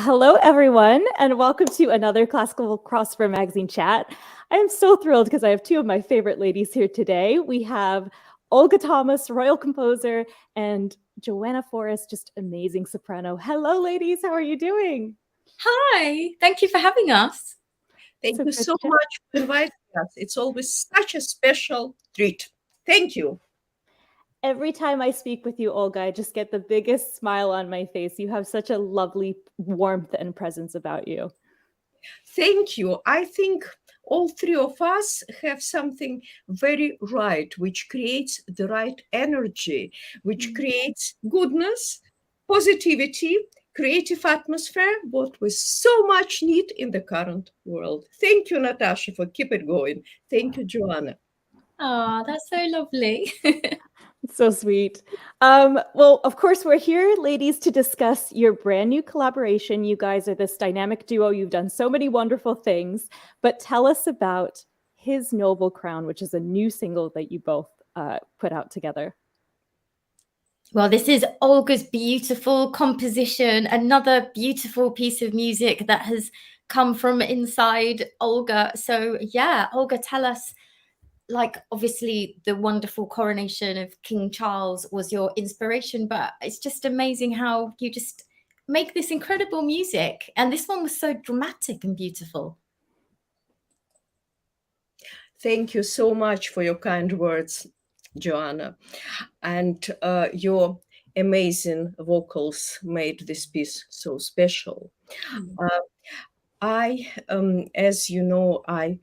Hello, everyone, and welcome to another Classical Crossfire Magazine chat. I am so thrilled because I have two of my favorite ladies here today. We have Olga Thomas, royal composer, and Joanna Forest, just amazing soprano. Hello, ladies. How are you doing? Hi. Thank you for having us. Thank you so much for inviting us. It's always such a special treat. Thank you. Every time I speak with you, Olga, I just get the biggest smile on my face. You have such a lovely warmth and presence about you. Thank you. I think all three of us have something very right, which creates the right energy, which creates goodness, positivity, creative atmosphere, what we so much need in the current world. Thank you, Natasha, for keep it going. Thank you, Joanna. Oh, that's so lovely. It's so sweet. Well, of course, we're here, ladies, to discuss your brand new collaboration. You guys are this dynamic duo. You've done so many wonderful things, but tell us about His Noble Crown, which is a new single that you both put out together. Well, this is Olga's beautiful composition, another beautiful piece of music that has come from inside Olga. So yeah, Olga, tell us, like, obviously the wonderful coronation of King Charles was your inspiration, but it's just amazing how you just make this incredible music. And this one was so dramatic and beautiful. Thank you so much for your kind words, Joanna. And your amazing vocals made this piece so special. As you know, I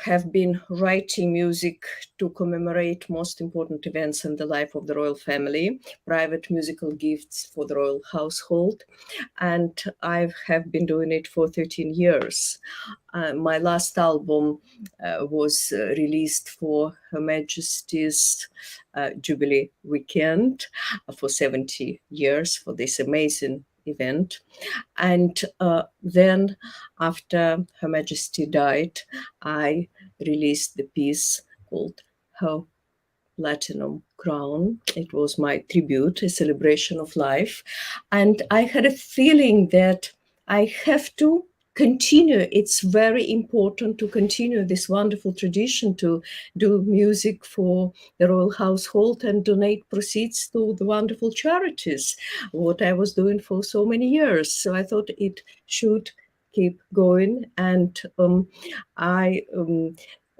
have been writing music to commemorate most important events in the life of the royal family, private musical gifts for the royal household, and I have been doing it for 13 years. My last album was released for Her Majesty's Jubilee weekend for 70 years for this amazing event. And then after Her Majesty died, I released the piece called Her Platinum Crown. It was my tribute, a celebration of life. And I had a feeling that I have to continue. It's very important to continue this wonderful tradition to do music for the royal household and donate proceeds to the wonderful charities, what I was doing for so many years. So I thought it should keep going. And I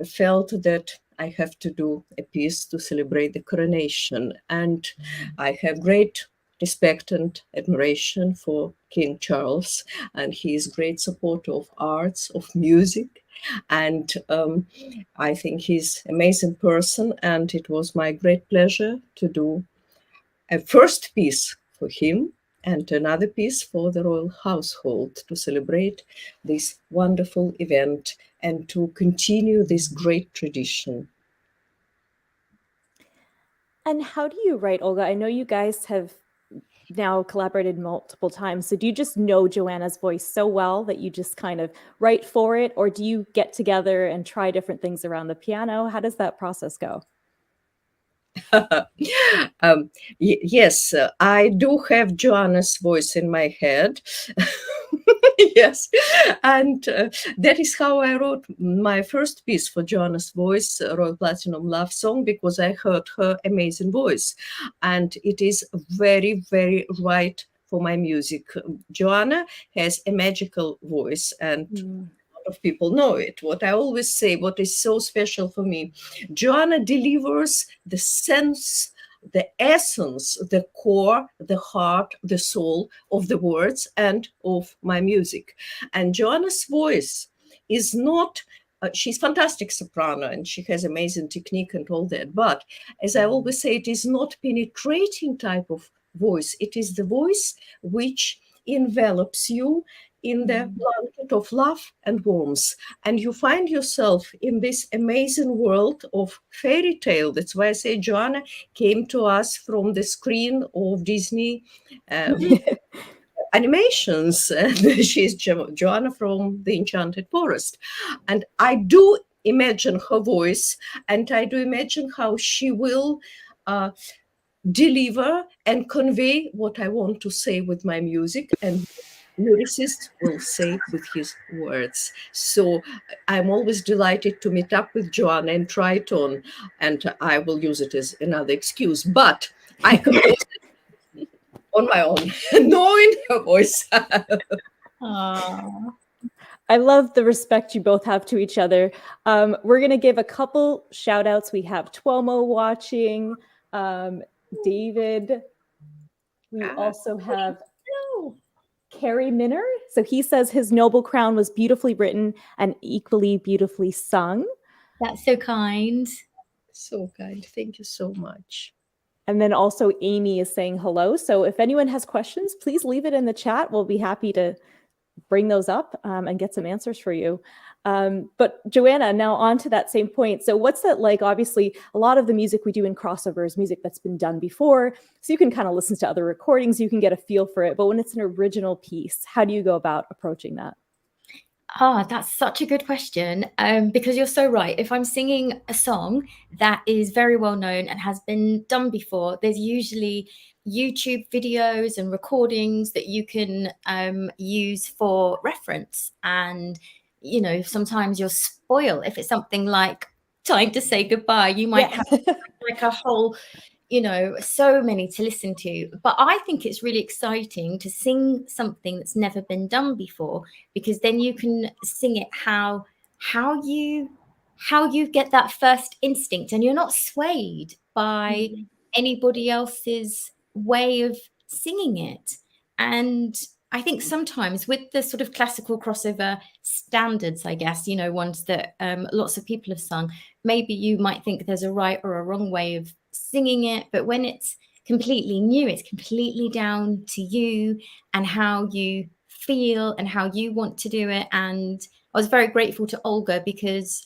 felt that I have to do a piece to celebrate the coronation. And I have great respect and admiration for King Charles, and he is great supporter of arts, of music. And I think he's an amazing person. And it was my great pleasure to do a first piece for him and another piece for the royal household to celebrate this wonderful event and to continue this great tradition. And how do you write, Olga? I know you guys have now collaborated multiple times. So do you just know Joanna's voice so well that you just kind of write for it? Or do you get together and try different things around the piano? How does that process go? Yes, I do have Joanna's voice in my head. Yes, and that is how I wrote my first piece for Joanna's voice, Royal Platinum Love Song, because I heard her amazing voice, and it is very, very right for my music. Joanna has a magical voice, and of people know it. What I always say, what is so special for me, Joanna delivers the sense, the essence, the core, the heart, the soul of the words and of my music. And Joanna's voice is not, she's fantastic soprano and she has amazing technique and all that. But as I always say, it is not penetrating type of voice. It is the voice which envelops you in the blanket of love and warmth. And you find yourself in this amazing world of fairy tale. That's why I say Joanna came to us from the screen of Disney animations. And she's Joanna from the Enchanted Forest. And I do imagine her voice, and I do imagine how she will deliver and convey what I want to say with my music. And lyricist will say with his words. So I'm always delighted to meet up with Joanna and try it on, and I will use it as another excuse. But I composed it on my own, knowing her voice. Aww. I love the respect you both have to each other. We're going to give a couple shout outs. We have Tuomo watching, David. We also have Carrie Minner. So he says his noble crown was beautifully written and equally beautifully sung. That's so kind. So kind. Thank you so much. And then also Amy is saying hello. So if anyone has questions, please leave it in the chat. We'll be happy to bring those up and get some answers for you. But Joanna, now on to that same point. So what's that like? Obviously, a lot of the music we do in crossover is music that's been done before. So you can kind of listen to other recordings, you can get a feel for it. But when it's an original piece, how do you go about approaching that? Ah, that's such a good question, because you're so right. If I'm singing a song that is very well known and has been done before, there's usually YouTube videos and recordings that you can use for reference. And, you know, sometimes you'll spoil if it's something like Time to Say Goodbye. You might have like a whole, you know, so many to listen to. But I think it's really exciting to sing something that's never been done before, because then you can sing it how you get that first instinct, and you're not swayed by anybody else's way of singing it. And I think sometimes with the sort of classical crossover standards, I guess, you know, ones that lots of people have sung, maybe you might think there's a right or a wrong way of singing it, but when it's completely new, it's completely down to you and how you feel and how you want to do it. And I was very grateful to Olga, because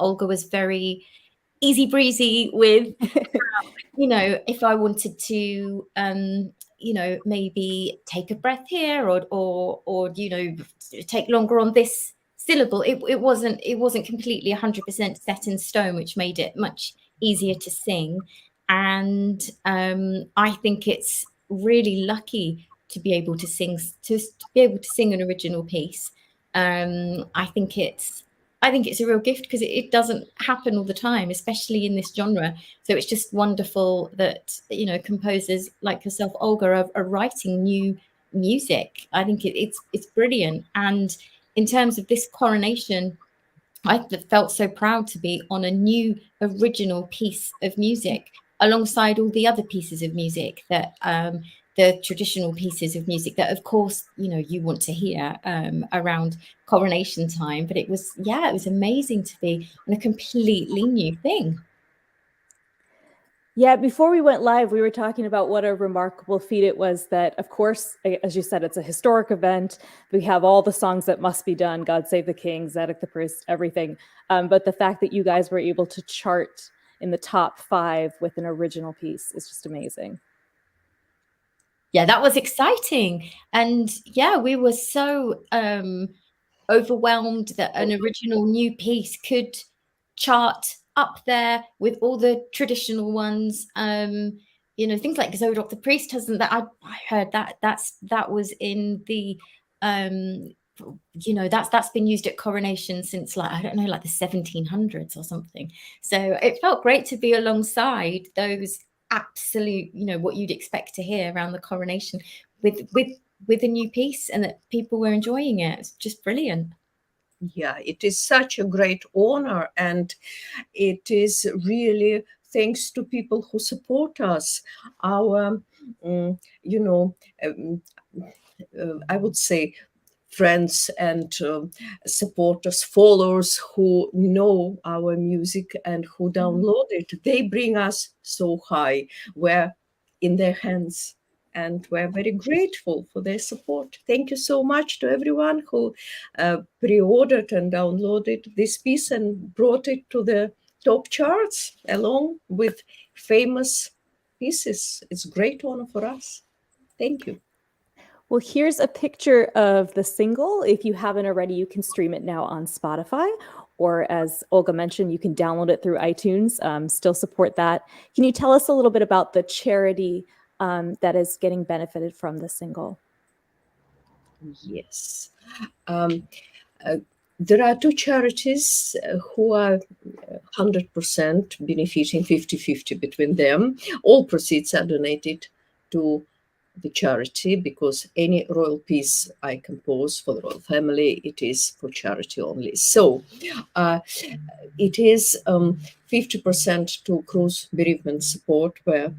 Olga was very easy breezy with, you know, if I wanted to, you know, maybe take a breath here, or you know, take longer on this syllable. It wasn't completely 100% set in stone, which made it much easier to sing. And I think it's really lucky to be able to sing an original piece. I think it's a real gift, because it doesn't happen all the time, especially in this genre. So it's just wonderful that, you know, composers like yourself, Olga, are writing new music. I think it's brilliant. And in terms of this coronation, I felt so proud to be on a new original piece of music alongside all the other pieces of music that the traditional pieces of music that, of course, you know, you want to hear around coronation time. But it was amazing to be on a completely new thing. Yeah, before we went live, we were talking about what a remarkable feat it was that, of course, as you said, it's a historic event. We have all the songs that must be done, God Save the King, Zedek the Priest, everything. But the fact that you guys were able to chart in the top 5 with an original piece is just amazing. Yeah, that was exciting. And yeah, we were so overwhelmed that an original new piece could chart up there with all the traditional ones. You know, things like Zodok the Priest hasn't that. I heard that was in the you know, that's been used at coronation since, like, I don't know, like the 1700s or something. So it felt great to be alongside those absolute, you know, what you'd expect to hear around the coronation with a new piece, and that people were enjoying it. It's just brilliant. Yeah, it is such a great honor, and it is really thanks to people who support us. Our, you know, I would say friends and supporters, followers who know our music and who download it. They bring us so high. We're in their hands, and we're very grateful for their support. Thank you so much to everyone who pre-ordered and downloaded this piece and brought it to the top charts along with famous pieces. It's a great honor for us. Thank you. Well, here's a picture of the single. If you haven't already, you can stream it now on Spotify, or as Olga mentioned, you can download it through iTunes. Still support that. Can you tell us a little bit about the charity that is getting benefited from the single? Yes. Um, there are two charities who are 100% benefiting, 50-50 between them. All proceeds are donated to the charity, because any royal piece I compose for the royal family, it is for charity only. So it is 50% to cruise bereavement support, where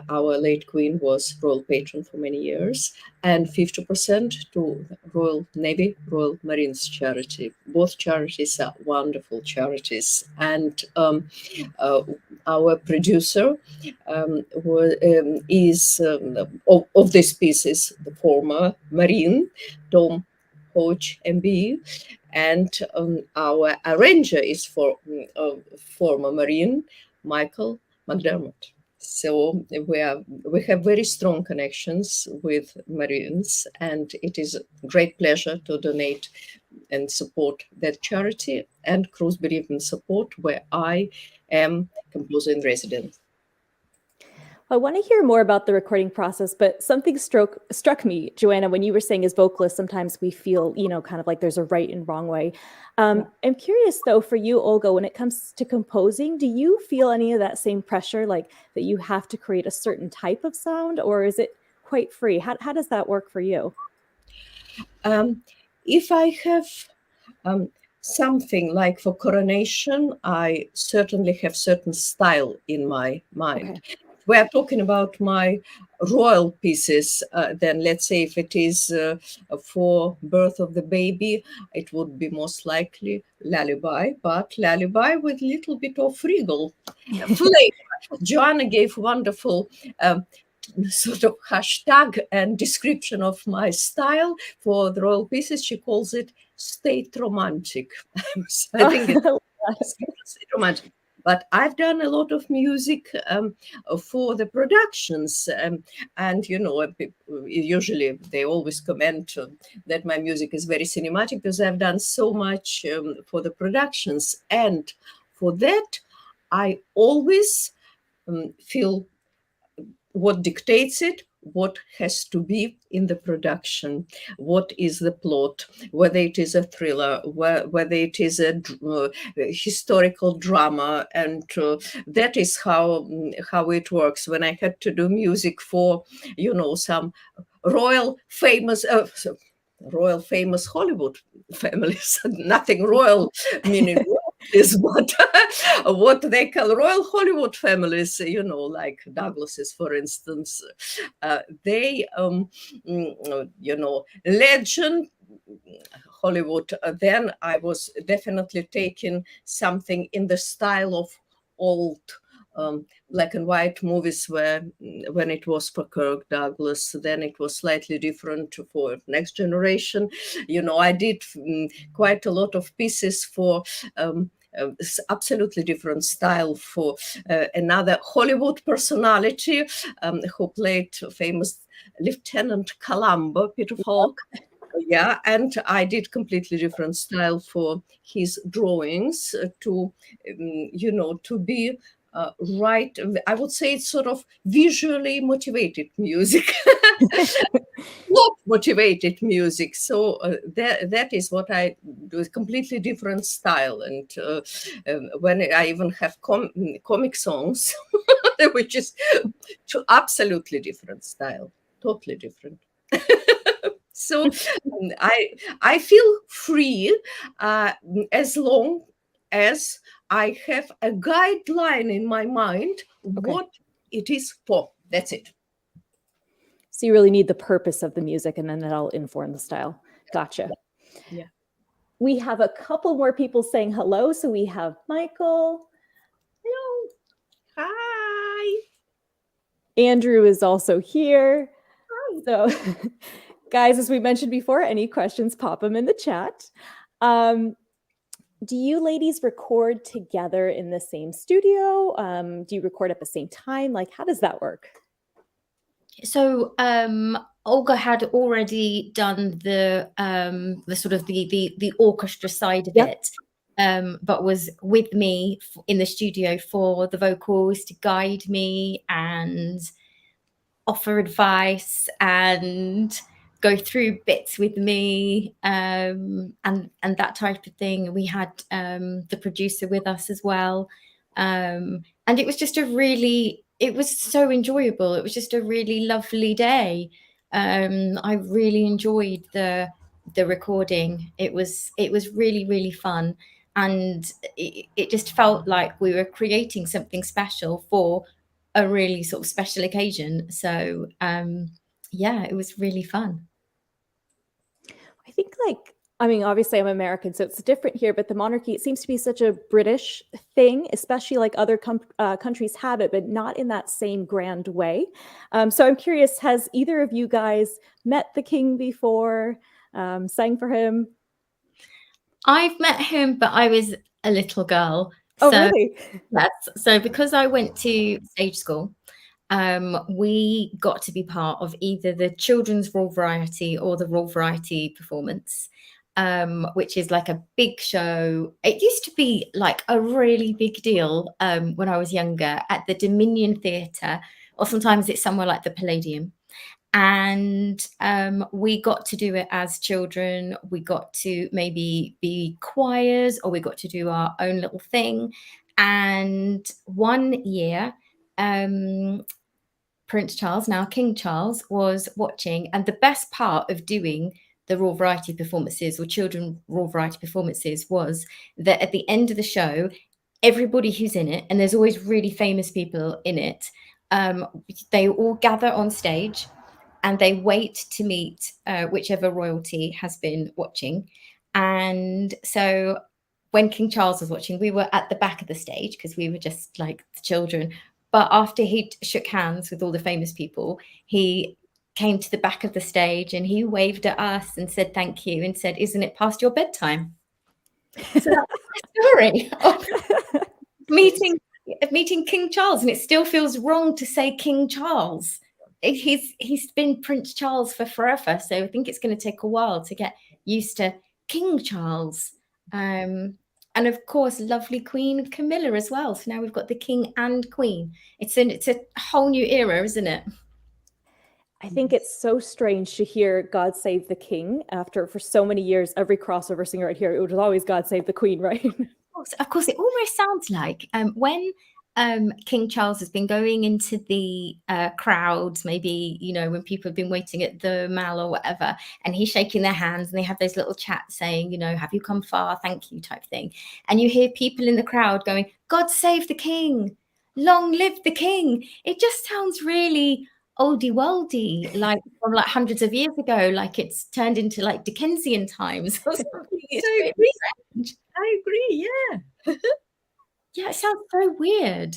our late Queen was royal patron for many years, and 50% to Royal Navy, Royal Marines charity. Both charities are wonderful charities. And our producer is of this piece is the former Marine, Tom Hodge MB, and our arranger is for former Marine, Michael McDermott. So we have very strong connections with Marines, and it is a great pleasure to donate and support that charity and cruise bereavement support, where I am composer in residence. I want to hear more about the recording process, but something struck me, Joanna, when you were saying as vocalists, sometimes we feel, kind of like there's a right and wrong way. I'm curious, though, for you, Olga, when it comes to composing, do you feel any of that same pressure, like that you have to create a certain type of sound, or is it quite free? How does that work for you? If I have something like for coronation, I certainly have certain style in my mind. Okay. We're talking about my royal pieces, then let's say if it is for birth of the baby, it would be most likely lullaby, but lullaby with a little bit of regal flavor. Joanna gave wonderful sort of hashtag and description of my style for the royal pieces. She calls it state romantic. So I think it's state romantic. But I've done a lot of music for the productions, and usually they always comment that my music is very cinematic, because I've done so much for the productions, and for that I always feel what dictates it, what has to be in the production, what is the plot, whether it is a thriller, whether it is a historical drama, and that is how it works. When I had to do music for, some royal famous Hollywood families, nothing royal meaning is what what they call royal Hollywood families, like Douglases, for instance. They, legend Hollywood. Then I was definitely taking something in the style of old black and white movies, where when it was for Kirk Douglas, then it was slightly different for next generation. I did quite a lot of pieces for absolutely different style for another Hollywood personality who played famous Lieutenant Columbo, Peter Falk. Yeah, and I did completely different style for his drawings to be right. I would say it's sort of visually motivated music. Not motivated music. So that is what I do, is completely different style. And when I even have comic songs, which is to absolutely different style, totally different. So I feel free as long as I have a guideline in my mind what it is for. That's it. So you really need the purpose of the music, and then that'll inform the style. Gotcha. Yeah. We have a couple more people saying hello. So we have Michael. Hello. Hi. Andrew is also here. Hi. So guys, as we mentioned before, any questions, pop them in the chat. Do you ladies record together in the same studio? Do you record at the same time? Like, how does that work? So Olga had already done the sort of the orchestra side of it, but was with me in the studio for the vocals, to guide me and offer advice and go through bits with me, and that type of thing. We had the producer with us as well, and it was just it was so enjoyable. It was just a really lovely day. I really enjoyed the recording. It was really, really fun, and it just felt like we were creating something special for a really sort of special occasion. So yeah, it was really fun. I think, like, I mean, obviously I'm American, so it's different here, but the monarchy, it seems to be such a British thing, especially like other countries have it, but not in that same grand way. So I'm curious, has either of you guys met the king before, sang for him? I've met him, but I was a little girl. Oh, So really? yes, so because I went to stage school, we got to be part of either the children's Royal Variety or the Royal Variety performance, which is like a big show. It used to be like a really big deal when I was younger at the Dominion Theatre, or sometimes it's somewhere like the Palladium. And we got to do it as children. We got to maybe be choirs, or we got to do our own little thing. And one year, Prince Charles, now King Charles, was watching. And the best part of doing the Royal Variety performances, or children Royal Variety performances, was that at the end of the show, everybody who's in it, and there's always really famous people in it, they all gather on stage and they wait to meet whichever royalty has been watching. And so when King Charles was watching, we were at the back of the stage because we were just like the children. But after he shook hands with all the famous people, he came to the back of the stage and he waved at us and said thank you and said, "Isn't it past your bedtime?" So that's the story of meeting King Charles, and it still feels wrong to say King Charles. He's been Prince Charles for forever, so I think it's going to take a while to get used to King Charles. And of course, lovely Queen Camilla as well. So now we've got the King and Queen. It's a whole new era, isn't it? I think it's so strange to hear God Save the King after, for so many years, every crossover singer right here, it was always God Save the Queen, right? Of course, it almost sounds like when King Charles has been going into the crowds, maybe, you know, when people have been waiting at the Mall or whatever, and he's shaking their hands and they have those little chats saying, you know, have you come far? Thank you, type thing. And you hear people in the crowd going, God save the king, long live the king. It just sounds really oldie worldy, like from like hundreds of years ago, like it's turned into like Dickensian times or something. It's really strange. I agree, yeah. Yeah, it sounds so weird,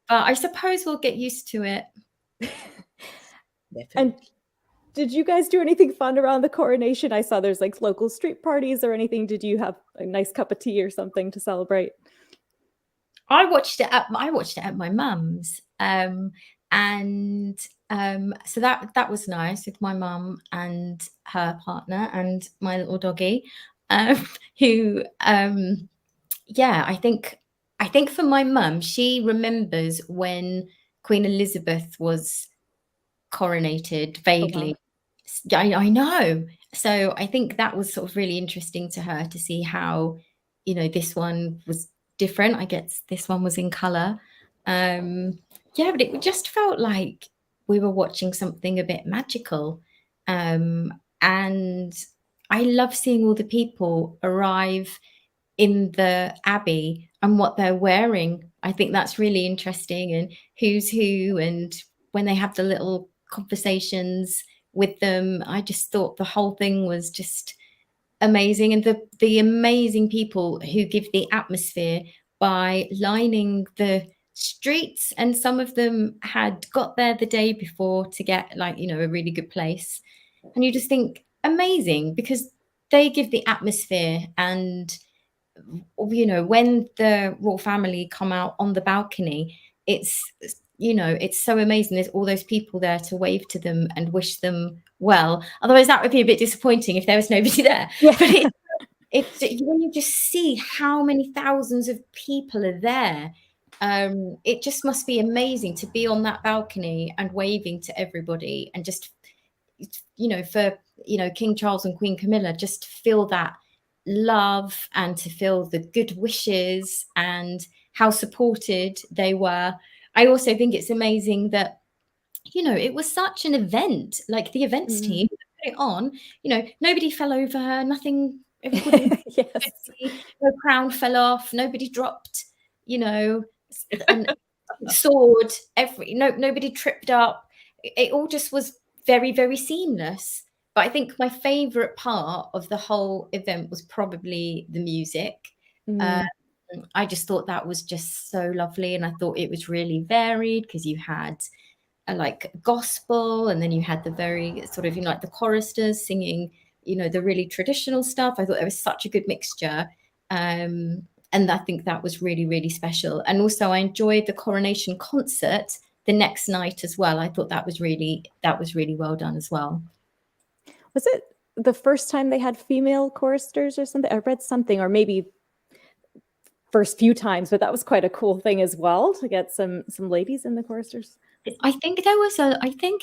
but I suppose we'll get used to it. Definitely. And did you guys do anything fun around the coronation? I saw there's like local street parties or anything. Did you have a nice cup of tea or something to celebrate? I watched it at my mum's, and so that was nice with my mum and her partner and my little doggy, who yeah, I think for my mum, she remembers when Queen Elizabeth was coronated vaguely. Oh, wow. I know. So I think that was sort of really interesting to her to see how, you know, this one was different. I guess this one was in color. Yeah, but it just felt like we were watching something a bit magical. And I love seeing all the people arrive in the abbey and what they're wearing. I think that's really interesting, and who's who, and when they have the little conversations with them. I just thought the whole thing was just amazing, and the amazing people who give the atmosphere by lining the streets, and some of them had got there the day before to get, like, you know, a really good place. And you just think amazing, because they give the atmosphere. And you know, when the royal family come out on the balcony, it's, you know, it's so amazing. There's all those people there to wave to them and wish them well. Otherwise, that would be a bit disappointing if there was nobody there. Yeah. But it's when you just see how many thousands of people are there, it just must be amazing to be on that balcony and waving to everybody, and just for King Charles and Queen Camilla, just to feel that love and to feel the good wishes and how supported they were. I also think it's amazing that it was such an event, like the events team put it on, nobody fell over, nothing, everybody, Yes. no crown fell off, nobody dropped, an sword, nobody tripped up. It all just was very, very seamless. But I think my favorite part of the whole event was probably the music. I just thought that was just so lovely, and I thought it was really varied because you had like gospel, and then you had the very sort of like the choristers singing the really traditional stuff. I thought there was such a good mixture, and I think that was really, really special. And also I enjoyed the coronation concert the next night as well. I thought that was really well done as well. Was it the first time they had female choristers or something? I read something, or maybe first few times, but that was quite a cool thing as well, to get some ladies in the choristers. I think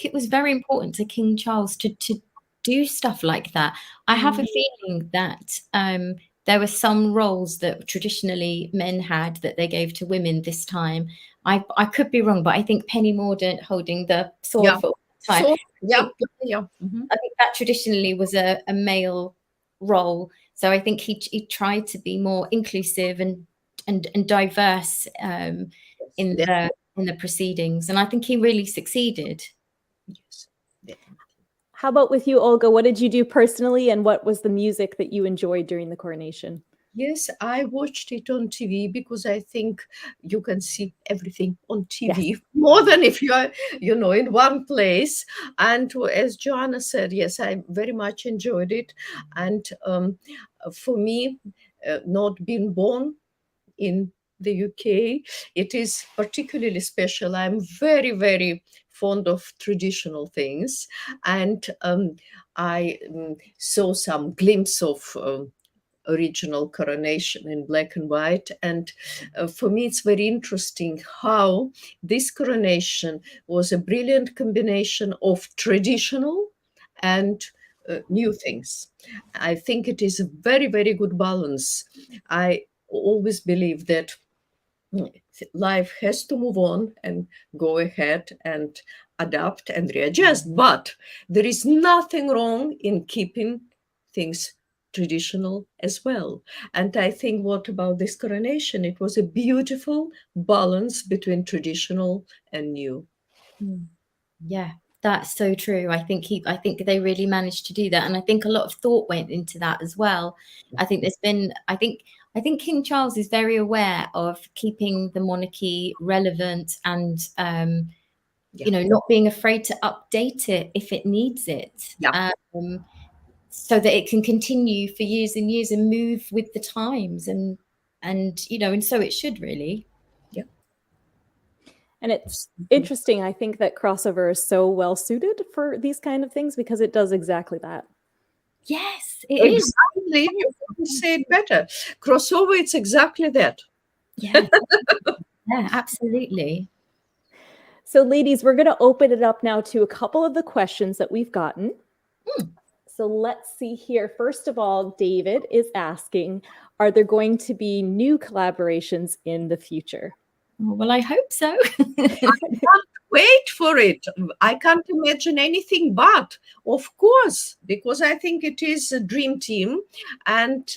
it was very important to King Charles to do stuff like that. I have a feeling that there were some roles that traditionally men had that they gave to women this time. I could be wrong, but I think Penny Mordaunt holding the sword for time. So, I think that traditionally was a male role. So I think he tried to be more inclusive and diverse in the proceedings, and I think he really succeeded. Yes. How about with you, Olga? What did you do personally, and what was the music that you enjoyed during the coronation? Yes, I watched it on TV because I think you can see everything on TV more than if you are, in one place. And as Joanna said, yes, I very much enjoyed it. And for me, not being born in the UK, it is particularly special. I'm very, very fond of traditional things. And I saw some glimpse of original coronation in black and white. And for me, it's very interesting how this coronation was a brilliant combination of traditional and new things. I think it is a very, very good balance. I always believe that life has to move on and go ahead and adapt and readjust, but there is nothing wrong in keeping things traditional as well. And I think, what about this coronation? It was a beautiful balance between traditional and new. Yeah, that's so true. I think they really managed to do that, and I think a lot of thought went into that as well. I think I think King Charles is very aware of keeping the monarchy relevant and not being afraid to update it if it needs it. So that it can continue for years and years and move with the times, and so it should really. Yeah. And it's interesting. I think that crossover is so well suited for these kind of things because it does exactly that. Yes, it is. Exactly. You couldn't say it better. Crossover, it's exactly that. Yeah. Yeah, absolutely. So, ladies, we're going to open it up now to a couple of the questions that we've gotten. So let's see here. First of all, David is asking, are there going to be new collaborations in the future? Well, I hope so. I can't wait for it. I can't imagine anything but, of course, because I think it is a dream team, and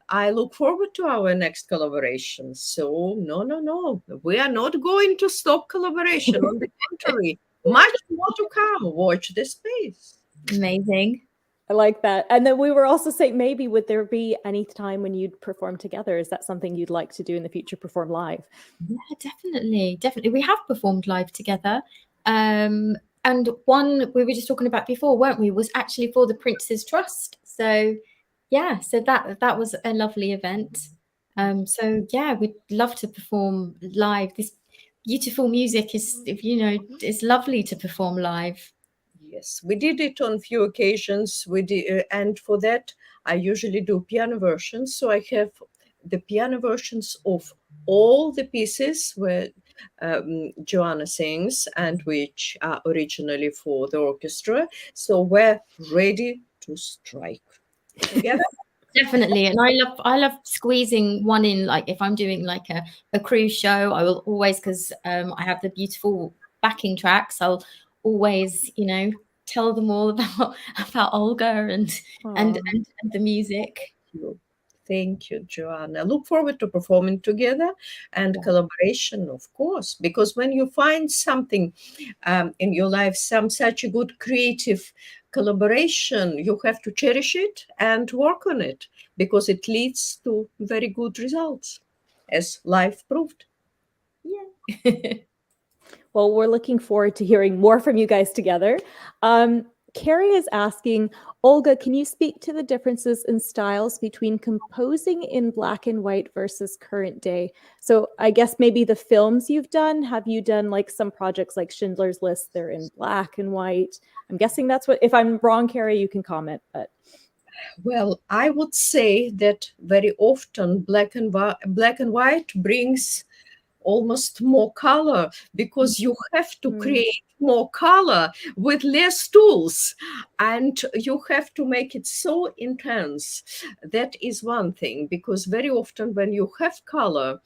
I look forward to our next collaboration. So no, we are not going to stop collaboration. On the contrary, much more to come. Watch this space. Amazing. I like that. And then we were also saying, maybe would there be any time when you'd perform together? Is that something you'd like to do in the future, perform live? Yeah, definitely. We have performed live together. And one we were just talking about before, weren't we, was actually for the Prince's Trust. So yeah, so that was a lovely event. So yeah, we'd love to perform live. This beautiful music is, it's lovely to perform live. Yes, we did it on few occasions. We did, and for that, I usually do piano versions. So I have the piano versions of all the pieces Joanna sings and which are originally for the orchestra. So we're ready to strike together. Definitely. And I love squeezing one in, like if I'm doing like a cruise show, I will always, because I have the beautiful backing tracks, I'll always, you know, tell them all about Olga and the music. Thank you, Joanna. Look forward to performing together and collaboration, of course, because when you find something in your life, such a good creative collaboration, you have to cherish it and work on it because it leads to very good results, as life proved. Yeah. Well, we're looking forward to hearing more from you guys together. Carrie is asking, Olga, can you speak to the differences in styles between composing in black and white versus current day? So I guess maybe the films you've done, have you done like some projects like Schindler's List, they're in black and white? I'm guessing that's what, if I'm wrong, Carrie, you can comment, but. Well, I would say that very often black and white brings almost more color because you have to create more color with less tools and you have to make it so intense. That is one thing, because very often when you have color,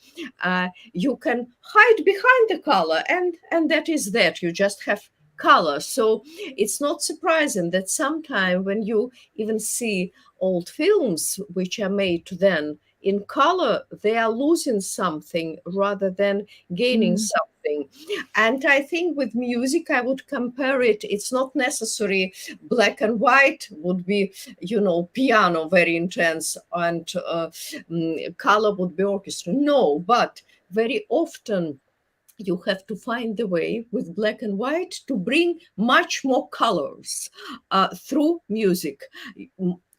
you can hide behind the color and that is that. You just have color. So it's not surprising that sometimes when you even see old films which are made then in color, they are losing something rather than gaining something. And I think with music, I would compare it. It's not necessary black and white would be, piano very intense and color would be orchestra. No, but very often you have to find the way with black and white to bring much more colors through music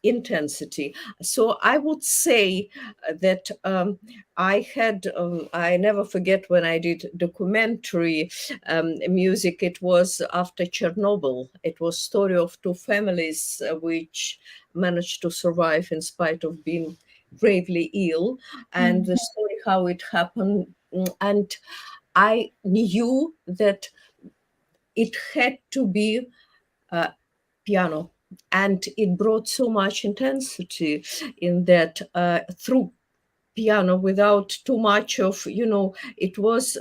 intensity. So I would say that I never forget when I did documentary music. It was after Chernobyl. It was story of two families which managed to survive in spite of being gravely ill, and the story how it happened. And I knew that it had to be piano, and it brought so much intensity in that through piano without too much of, it was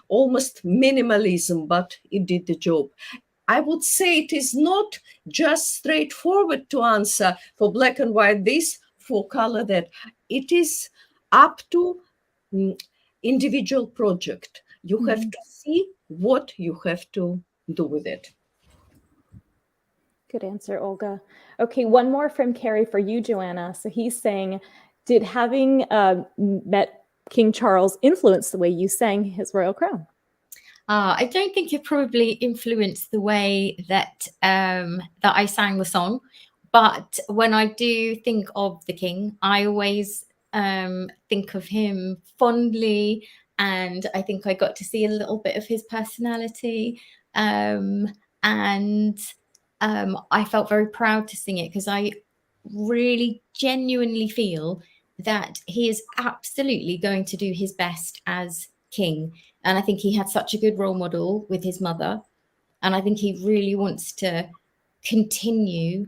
almost minimalism, but it did the job. I would say it is not just straightforward to answer for black and white this, for color that. It is up to individual project. You have to see what you have to do with it. Good answer, Olga. Okay, one more from Carrie for you, Joanna. So he's saying, did having met King Charles influence the way you sang his royal crown? I don't think it probably influenced the way that that I sang the song, but when I do think of the king, I always think of him fondly, and I think I got to see a little bit of his personality, and I felt very proud to sing it because I really genuinely feel that he is absolutely going to do his best as king. And I think he had such a good role model with his mother. And I think he really wants to continue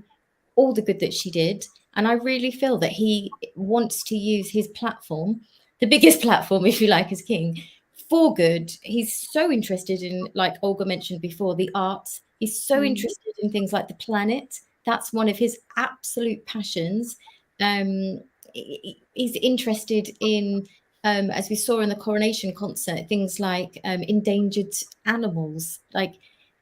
all the good that she did. And I really feel that he wants to use his platform, the biggest platform, if you like, as king, for good. He's so interested in, like Olga mentioned before, the arts. He's so interested in things like the planet. That's one of his absolute passions. He's interested in, as we saw in the coronation concert, things like endangered animals. Like,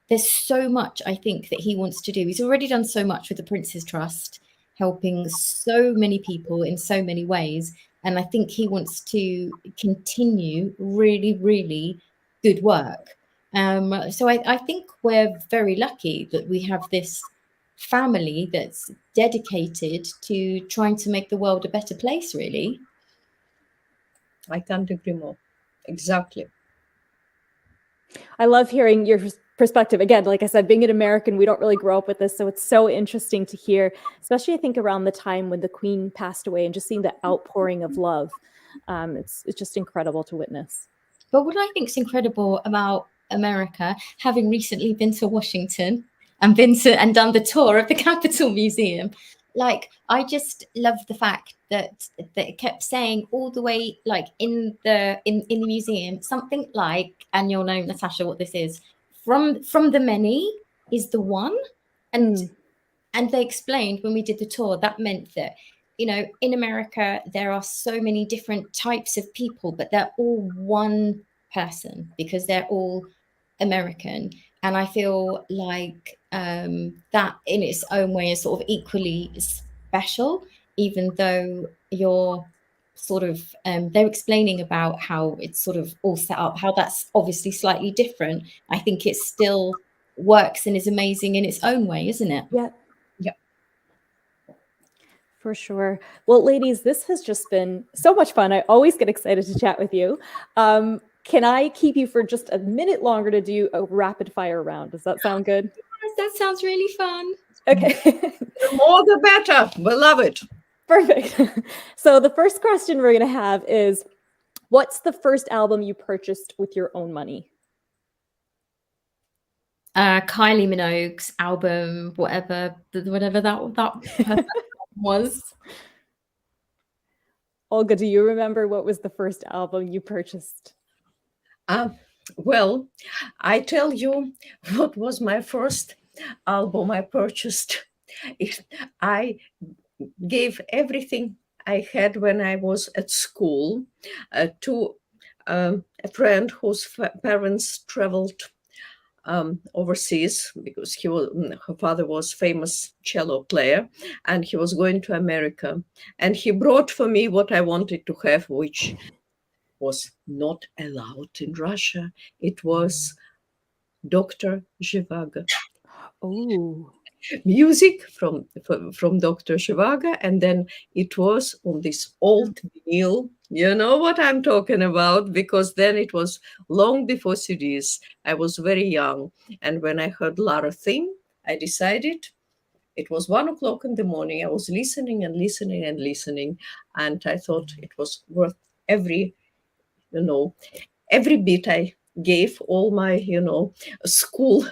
there's so much I think that he wants to do. He's already done so much with the Prince's Trust, helping so many people in so many ways. And I think he wants to continue really, really good work. So I think we're very lucky that we have this family that's dedicated to trying to make the world a better place, really. I can't agree more. Exactly. I love hearing your perspective. Again, like I said, being an American, we don't really grow up with this. So it's so interesting to hear, especially I think around the time when the Queen passed away and just seeing the outpouring of love. It's just incredible to witness. But what I think is incredible about America, having recently been to Washington and done the tour of the Capitol Museum, like I just love the fact that it kept saying all the way, like in the museum, something like, and you'll know, Natasha, what this is, from the many is the one. And they explained when we did the tour, that meant that, you know, in America, there are so many different types of people, but they're all one person because they're all American. And I feel like that in its own way is sort of equally special, even though you're sort of, they're explaining about how it's sort of all set up, how that's obviously slightly different. I think it still works and is amazing in its own way, isn't it? Yeah. Yeah. For sure. Well, ladies, this has just been so much fun. I always get excited to chat with you. Can I keep you for just a minute longer to do a rapid fire round? Does that sound good? Yes, that sounds really fun. Okay. The more the better. We love it. Perfect. So the first question we're going to have is, what's the first album you purchased with your own money? Kylie Minogue's album, whatever that was. Olga, do you remember what was the first album you purchased? Well, I tell you what was my first album I purchased. I gave everything I had when I was at school to a friend whose parents traveled overseas because her father was famous cello player, and he was going to America, and he brought for me what I wanted to have, which was not allowed in Russia. It was Dr. Zhivago. Oh, Music from Dr. Zhivago, and then it was on this old vinyl. You know what I'm talking about, because then it was long before CDs. I was very young, and when I heard Lara theme, I decided. It was 1 o'clock in the morning. I was listening and listening and listening, and I thought it was worth every bit I gave, all my, school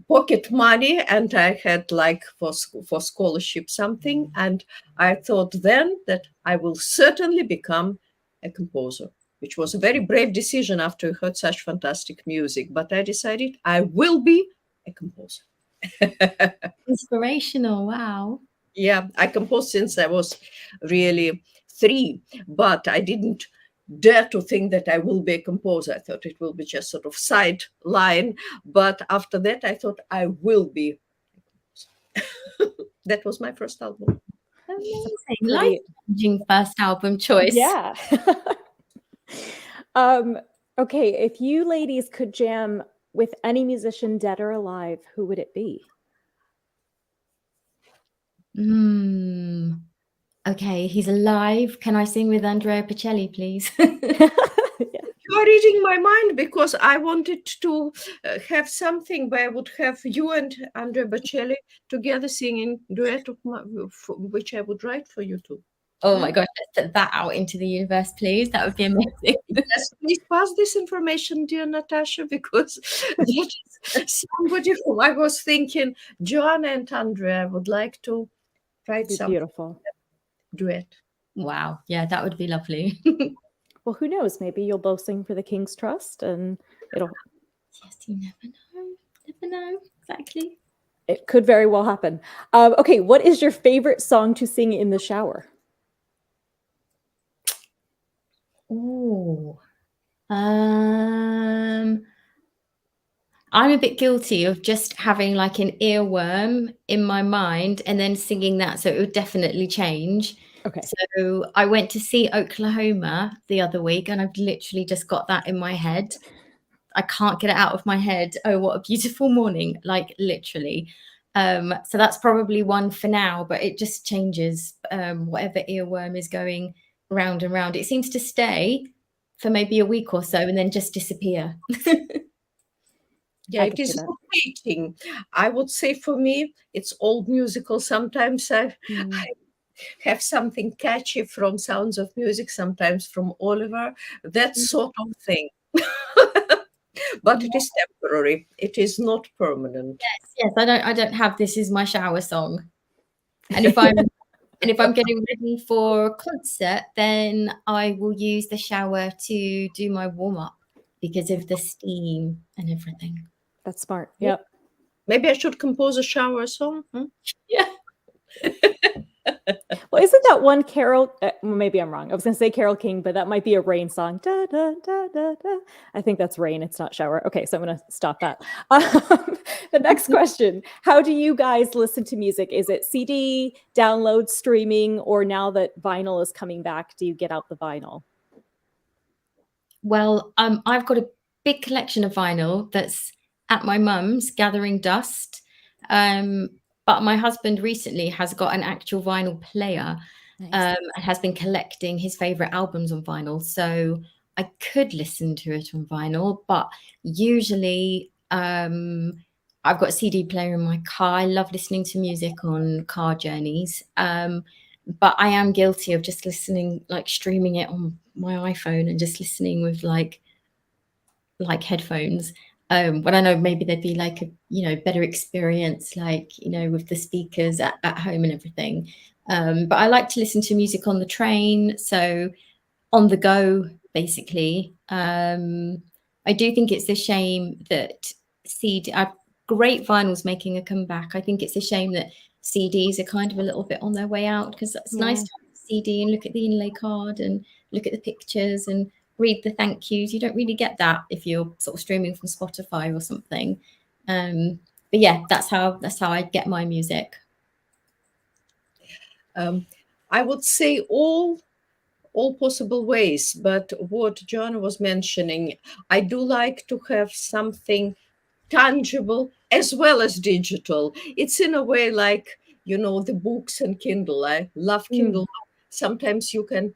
pocket money, and I had like for scholarship something. And I thought then that I will certainly become a composer, which was a very brave decision after I heard such fantastic music. But I decided I will be a composer. Inspirational, wow. Yeah, I composed since I was really 3, but I didn't dare to think that I will be a composer. I thought it will be just sort of sideline, but after that I thought I will be. That was my first album. Amazing. pretty- Life-changing first album choice. yeah. Okay, if you ladies could jam with any musician, dead or alive, who would it be? Okay, he's alive. Can I sing with Andrea Bocelli, please? Yeah. You're reading my mind, because I wanted to have something where I would have you and Andrea Bocelli together singing duet, which I would write for you two. Oh my gosh, let's put that out into the universe, please. That would be amazing. Yes, please pass this information, dear Natasha, because that is somebody whom I was thinking, Joanna and Andrea would like to write Be some beautiful. duet. Wow. Yeah, that would be lovely. Well, who knows? Maybe you'll both sing for the King's Trust, and Yes, you never know. Never know. Exactly. it could very well happen. Okay, what is your favorite song to sing in the shower? Oh. I'm a bit guilty of just having like an earworm in my mind and then singing that, so it would definitely change. Okay. So I went to see Oklahoma the other week, and I've literally just got that in my head. I can't get it out of my head. Oh, what a beautiful morning, like literally. So that's probably one for now, but it just changes. Whatever earworm is going round and round, it seems to stay for maybe a week or so and then just disappear. Yeah, I it can is see that. rotating. I would say for me, it's old musical. Sometimes I have something catchy from Sounds of Music, sometimes from Oliver, that sort of thing. But it is temporary. It is not permanent. Yes, I don't have This Is My Shower song. And if I'm getting ready for a concert, then I will use the shower to do my warm up because of the steam and everything. That's smart. Yep. Maybe I should compose a shower song. Yeah. Well, isn't that one Carol? Maybe I'm wrong. I was going to say Carol King, but that might be a rain song. Da, da, da, da, da. I think that's rain. It's not shower. Okay, so I'm going to stop that. The next question: how do you guys listen to music? Is it CD, download, streaming, or now that vinyl is coming back, do you get out the vinyl? Well, I've got a big collection of vinyl that's at my mum's gathering dust. But my husband recently has got an actual vinyl player. Nice. And has been collecting his favorite albums on vinyl. So I could listen to it on vinyl, but usually I've got a CD player in my car. I love listening to music on car journeys. But I am guilty of just listening, like streaming it on my iPhone and just listening with like headphones. When I know maybe there'd be like a better experience, like with the speakers at home and everything. But I like to listen to music on the train, so on the go, basically. I do think it's a shame that great vinyl's making a comeback. I think it's a shame that CDs are kind of a little bit on their way out, because it's nice to have a CD and look at the inlay card and look at the pictures and read the thank yous. You don't really get that if you're sort of streaming from Spotify or something. But yeah, that's how I get my music. I would say all possible ways, but what Joanna was mentioning, I do like to have something tangible as well as digital. It's in a way like, the books and Kindle. I love Kindle. Sometimes you can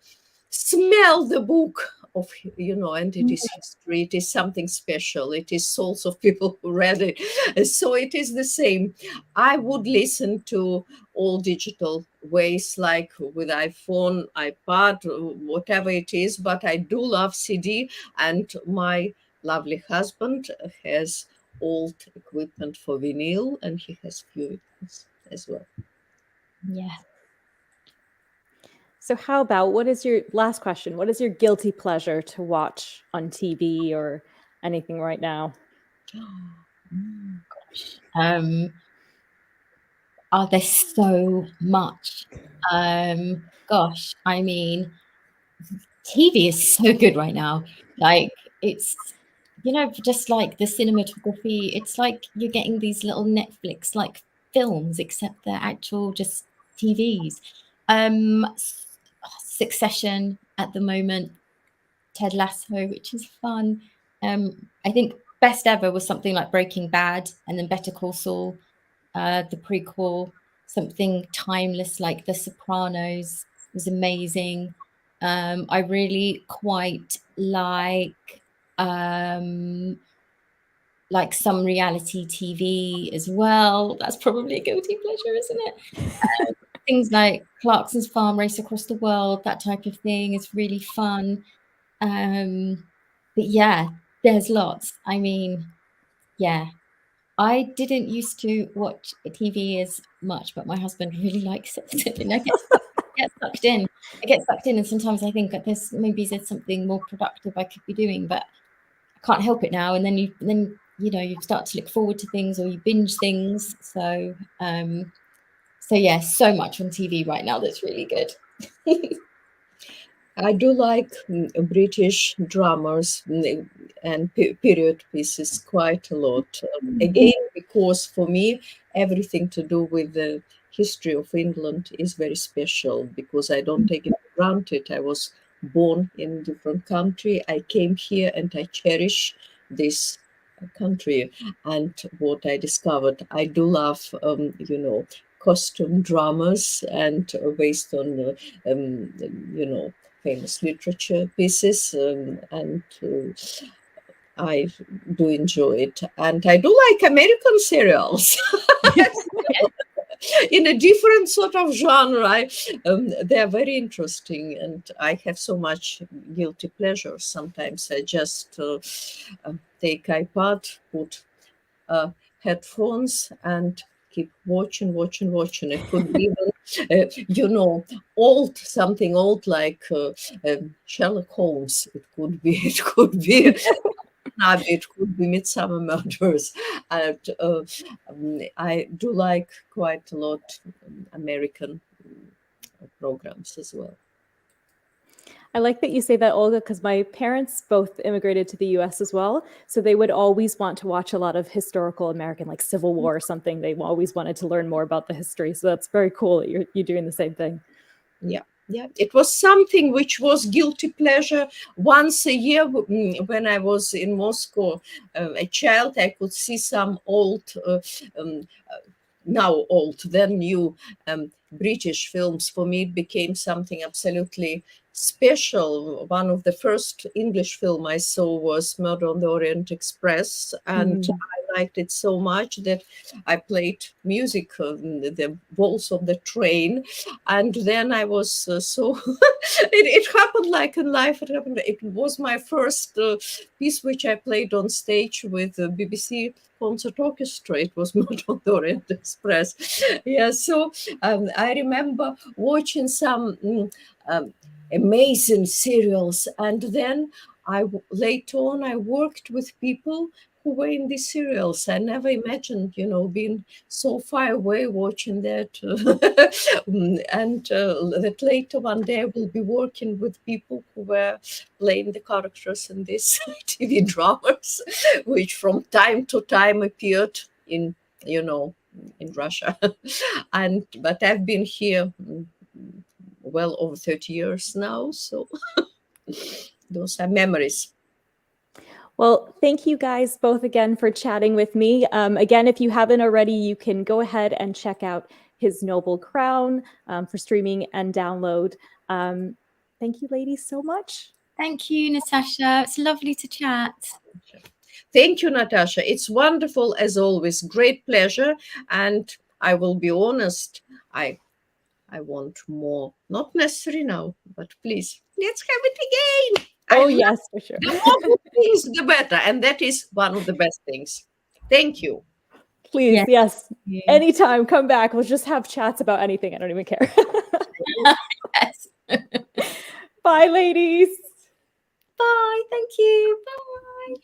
smell the book of, and it is history. It is something special. It is souls of people who read it. So it is the same. I would listen to all digital ways, like with iPhone, iPad, whatever it is, but I do love CD, and my lovely husband has old equipment for vinyl, and he has few as well. Yeah. So how about, what is your last question? What is your guilty pleasure to watch on TV or anything right now? Gosh. There's so much. Gosh, I mean, TV is so good right now. Like, it's, just like the cinematography, it's like you're getting these little Netflix like films, except they're actual just TVs. Succession at the moment, Ted Lasso, which is fun. I think best ever was something like Breaking Bad, and then Better Call Saul, the prequel. Something timeless like The Sopranos was amazing. I really quite like some reality TV as well. That's probably a guilty pleasure, isn't it? Things like Clarkson's Farm, Race Across the World, that type of thing is really fun. But yeah, there's lots. I mean, yeah, I didn't used to watch TV as much, but my husband really likes it. And I get sucked in. I get sucked in, and sometimes I think that there's something more productive I could be doing, but I can't help it now. And then you start to look forward to things, or you binge things. So yeah, so much on TV right now that's really good. I do like British dramas and period pieces quite a lot. Again, because for me, everything to do with the history of England is very special, because I don't take it for granted. I was born in a different country. I came here and I cherish this country. And what I discovered, I do love, costume dramas and based on, famous literature pieces, and I do enjoy it. And I do like American serials. in a different sort of genre. They are very interesting, and I have so much guilty pleasure. Sometimes I just take iPad, put headphones, and keep watching. It could be even, something old like Sherlock Holmes. It could be. It could be. It could be Midsummer Murders. And I do like quite a lot American programs as well. I like that you say that, Olga, because my parents both immigrated to the US as well. So they would always want to watch a lot of historical American, like Civil War or something. They always wanted to learn more about the history. So that's very cool that you're doing the same thing. Yeah. It was something which was guilty pleasure. Once a year, when I was in Moscow, a child, I could see some old, now old, then new British films. For me, it became something absolutely special. One of the first English film I saw was Murder on the Orient Express, and I liked it so much that I played music on the walls of the train, and then I was so it happened like in life. It was my first piece which I played on stage with the BBC concert orchestra. It was Murder on the Orient Express. Yeah, so I remember watching some amazing serials, and then later on I worked with people who were in these serials. I never imagined, being so far away watching that, and that later one day I will be working with people who were playing the characters in these TV dramas, which from time to time appeared in Russia. But I've been here well over 30 years now, so those are memories. Well, thank you guys both again for chatting with me. Again, if you haven't already, you can go ahead and check out his Noble Crown for streaming and download. Thank you, ladies, so much. Thank you, Natasha. It's lovely to chat. Thank you, Natasha. It's wonderful as always. Great pleasure. And I will be honest, I want more. Not necessary now, but please, let's have it again. Oh, yes, for sure. The more good things, the better. And that is one of the best things. Thank you. Please, yes. Anytime, come back. We'll just have chats about anything. I don't even care. Yes. Bye, ladies. Bye. Thank you. Bye.